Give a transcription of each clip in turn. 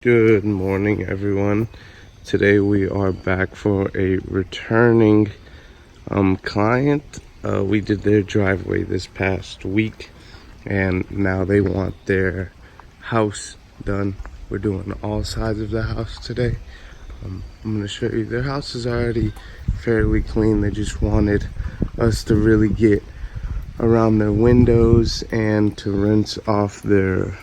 Good morning, everyone. Today we are back for a returning client. We did their driveway this past week, and now they want their house done. We're doing all sides of the house today. I'm going to show you their house is already fairly clean. They just wanted us to really get around their windows and to rinse off their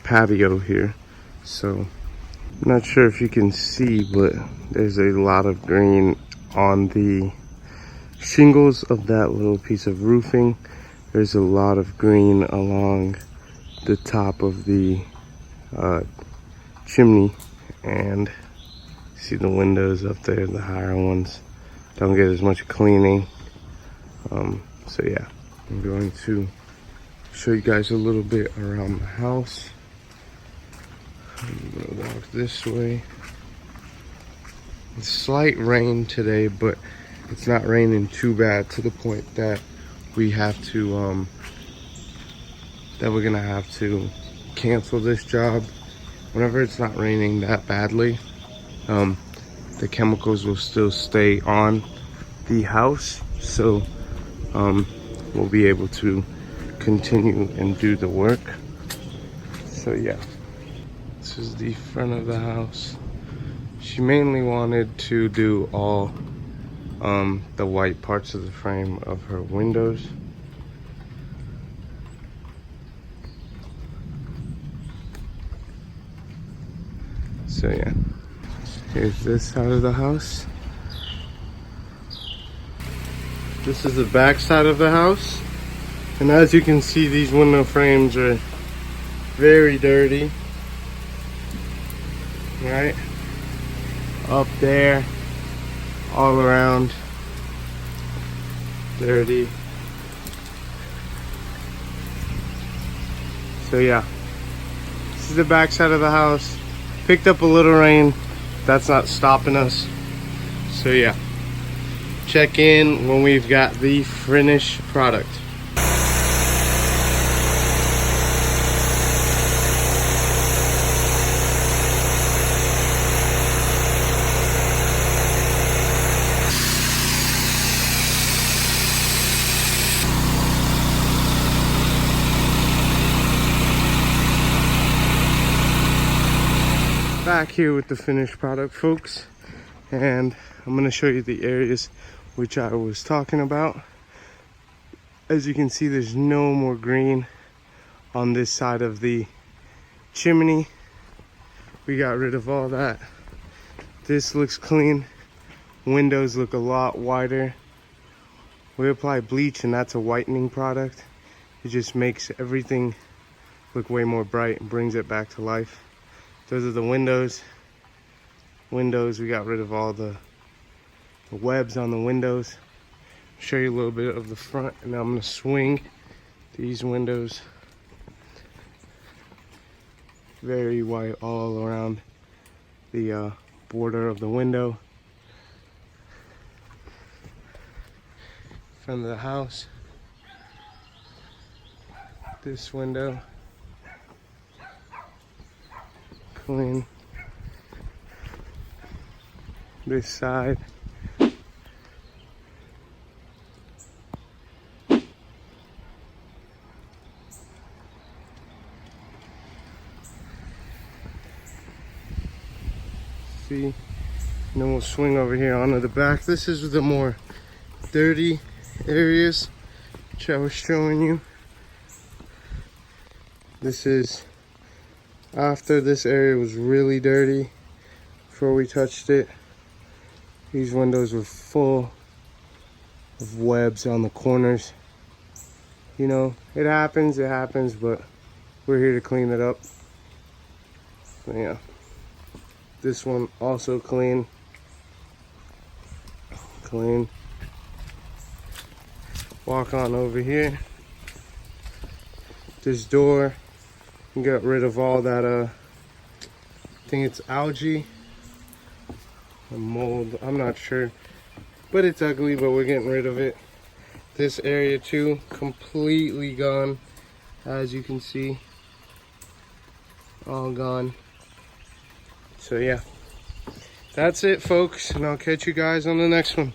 patio here. So I'm not sure if you can see, but there's a lot of green on the shingles of that little piece of roofing. There's a lot of green along the top of the chimney, and see the windows up there, the higher ones don't get as much cleaning. So yeah, I'm going to show you guys a little bit around the house. I'm gonna walk this way. It's slight rain today, but it's not raining too bad to the point that we have to we're gonna have to cancel this job. Whenever it's not raining that badly, the chemicals will still stay on the house, so we'll be able to continue and do the work. So yeah, this is the front of the house. She mainly wanted to do all the white parts of the frame of her windows. So yeah, here's this side of the house. This is the back side of the house. And as you can see, these window frames are very dirty. Right? Up there, all around, dirty. So yeah, this is the back side of the house. Picked up a little rain, that's not stopping us. So yeah, check in when we've got the finished product. Back here with the finished product, folks, and I'm going to show you the areas which I was talking about. As you can see, there's no more green on this side of the chimney. We got rid of all that. This looks clean. Windows look a lot wider. We apply bleach, and that's a whitening product. It just makes everything look way more bright and brings it back to life. Those are the windows. We got rid of all the webs on the windows. Show you a little bit of the front, and now I'm gonna swing these windows. Very white all around the border of the window. Front of the house. This window. Clean. This side. See, and then we'll swing over here onto the back. This is the more dirty areas which I was showing you. This is after this area was really dirty before we touched it. These windows were full of webs on the corners. You know, it happens, but we're here to clean it up. So yeah, this one also clean. Walk on over here. This door, we got rid of all that I think it's algae or mold, I'm not sure, but it's ugly, but we're getting rid of it. This area too, completely gone, as you can see, all gone. So yeah, that's it, folks, and I'll catch you guys on the next one.